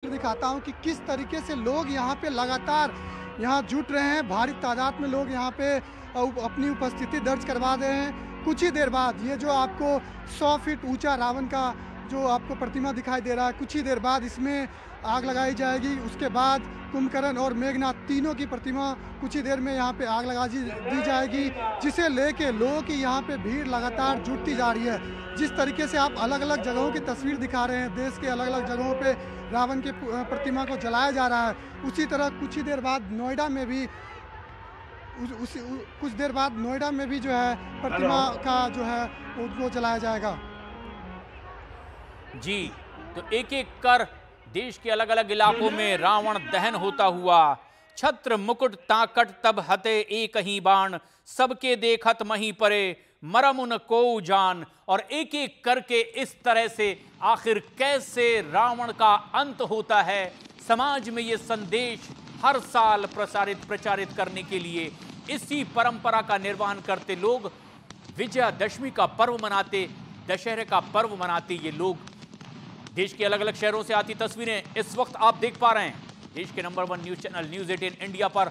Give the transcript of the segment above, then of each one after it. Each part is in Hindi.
दिखाता हूं कि किस तरीके से लोग यहाँ पे लगातार यहाँ जुट रहे हैं। भारी तादाद में लोग यहाँ पे अपनी उपस्थिति दर्ज करवा रहे हैं। कुछ ही देर बाद ये जो आपको 100 फीट ऊंचा रावण का जो आपको प्रतिमा दिखाई दे रहा है, कुछ ही देर बाद इसमें आग लगाई जाएगी। उसके बाद कुंभकर्ण और मेघनाथ तीनों की प्रतिमा कुछ ही देर में यहाँ पे आग लगा दी जाएगी, जिसे लेके लोगों की यहाँ पे भीड़ लगातार जुटती जा रही है। जिस तरीके से आप अलग अलग जगहों की तस्वीर दिखा रहे हैं, देश के अलग अलग जगहों पे रावण के प्रतिमा को जलाया जा रहा है, उसी तरह कुछ ही देर बाद नोएडा में भी कुछ देर बाद नोएडा में भी जो है प्रतिमा का जो है उनको जलाया जाएगा। जी, तो एक एक कर देश के अलग अलग इलाकों में रावण दहन होता हुआ। छत्र मुकुट ताकट तब हते एक ही बाण, सबके देखत मही परे मरम उन को जान। और एक एक करके इस तरह से आखिर कैसे रावण का अंत होता है, समाज में ये संदेश हर साल प्रचारित करने के लिए इसी परंपरा का निर्वहन करते लोग विजयादशमी का पर्व मनाते, दशहरे का पर्व मनाते ये लोग। देश के अलग अलग शहरों से आती तस्वीरें इस वक्त आप देख पा रहे हैं देश के number 1 news channel news 18 India पर।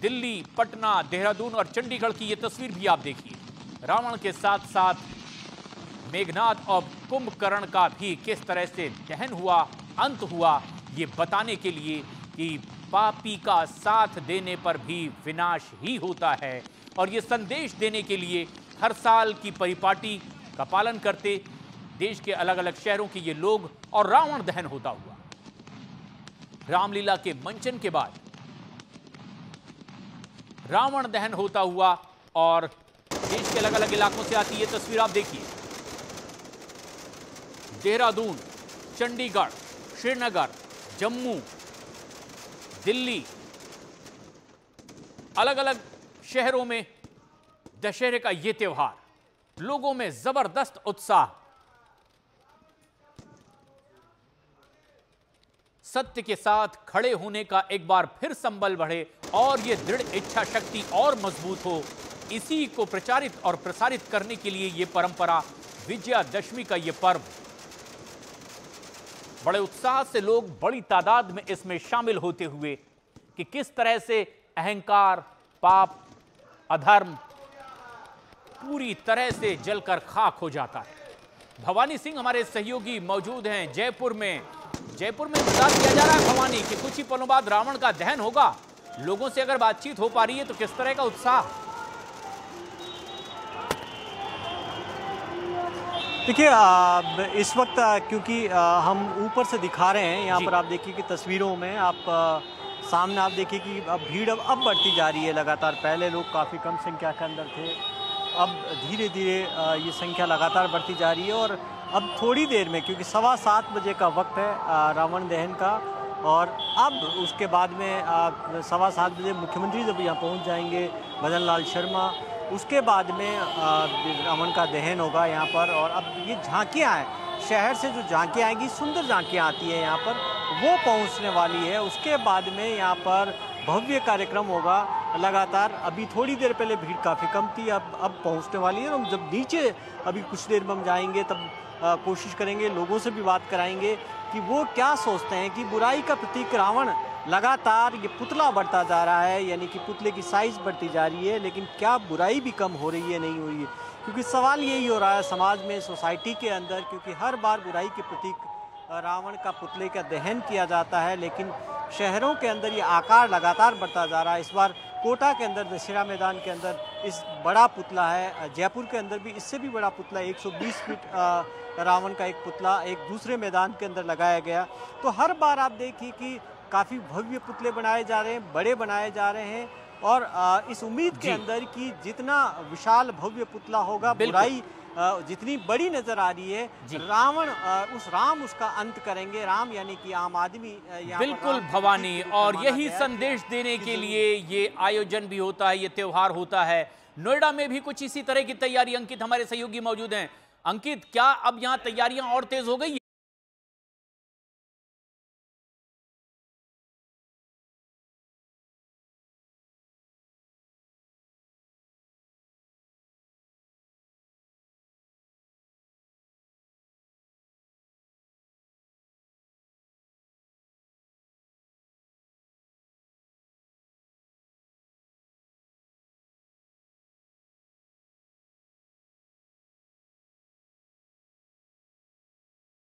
दिल्ली, पटना, देहरादून और चंडीगढ़ की ये तस्वीर भी आप देखिए। रावण के साथ साथ मेघनाथ और कुंभकर्ण का भी किस तरह से दहन हुआ, अंत हुआ, ये बताने के लिए कि पापी का साथ देने पर भी विनाश ही होता है। और ये संदेश देने के लिए हर साल की परिपाटी का पालन करते देश के अलग अलग शहरों के ये लोग। और रावण दहन होता हुआ, रामलीला के मंचन के बाद रावण दहन होता हुआ। और देश के अलग अलग इलाकों से आती ये तस्वीर आप देखिए। देहरादून, चंडीगढ़, श्रीनगर, जम्मू, दिल्ली, अलग अलग शहरों में दशहरे का यह त्योहार, लोगों में जबरदस्त उत्साह। सत्य के साथ खड़े होने का एक बार फिर संबल बढ़े और यह दृढ़ इच्छा शक्ति और मजबूत हो, इसी को प्रचारित और प्रसारित करने के लिए यह परंपरा, विजयादशमी का यह पर्व। बड़े उत्साह से लोग बड़ी तादाद में इसमें शामिल होते हुए कि किस तरह से अहंकार, पाप, अधर्म पूरी तरह से जलकर खाक हो जाता है। भवानी सिंह हमारे सहयोगी मौजूद हैं जयपुर में इंतजार किया जा रहा है भवानी कि कुछ ही पलों बाद रावण का दहन होगा। लोगों से अगर बातचीत हो पा रही है तो किस तरह का उत्साह? देखिए, इस वक्त क्योंकि हम ऊपर से दिखा रहे हैं, यहाँ पर आप देखिए कि तस्वीरों में सामने आप देखिए कि अब भीड़ अब बढ़ती जा रही है लगातार। पहले लोग काफ़ी कम संख्या के अंदर थे, अब धीरे धीरे ये संख्या लगातार बढ़ती जा रही है। और अब थोड़ी देर में, क्योंकि 7:15 बजे का वक्त है रावण दहन का, और अब उसके बाद में 7:15 बजे मुख्यमंत्री जब यहाँ पहुँच जाएंगे, मदन लाल शर्मा, उसके बाद में रावण का दहन होगा यहाँ पर। और अब ये झांकियाँ हैं, शहर से जो झांकियाँ आएंगी, सुंदर झांकियाँ आती हैं यहाँ पर, वो पहुँचने वाली है। उसके बाद में यहाँ पर भव्य कार्यक्रम होगा लगातार। अभी थोड़ी देर पहले भीड़ काफ़ी कम थी, अब पहुँचने वाली है। हम जब नीचे अभी कुछ देर में हम जाएंगे तब कोशिश करेंगे, लोगों से भी बात कराएंगे कि वो क्या सोचते हैं कि बुराई का प्रतीक रावण लगातार ये पुतला बढ़ता जा रहा है, यानी कि पुतले की साइज़ बढ़ती जा रही है, लेकिन क्या बुराई भी कम हो रही है, नहीं हो रही है? क्योंकि सवाल यही हो रहा है समाज में, सोसाइटी के अंदर, क्योंकि हर बार बुराई के प्रतीक रावण का पुतले का दहन किया जाता है, लेकिन शहरों के अंदर ये आकार लगातार बढ़ता जा रहा है। इस बार कोटा के अंदर, दशहरा मैदान के अंदर इस बड़ा पुतला है। जयपुर के अंदर भी इससे भी बड़ा पुतला, 120 फीट रावण का एक पुतला एक दूसरे मैदान के अंदर लगाया गया। तो हर बार आप देखिए कि काफ़ी भव्य पुतले बनाए जा रहे हैं, बड़े बनाए जा रहे हैं। और इस उम्मीद के अंदर कि जितना विशाल भव्य पुतला होगा, बुराई जितनी बड़ी नजर आ रही है, रावण राम उसका अंत करेंगे। राम यानी कि आम आदमी। बिल्कुल भवानी, और यही संदेश देने के लिए ये आयोजन भी होता है, ये त्योहार होता है। नोएडा में भी कुछ इसी तरह की तैयारी, अंकित हमारे सहयोगी मौजूद हैं। अंकित, क्या अब यहाँ तैयारियां और तेज हो गई?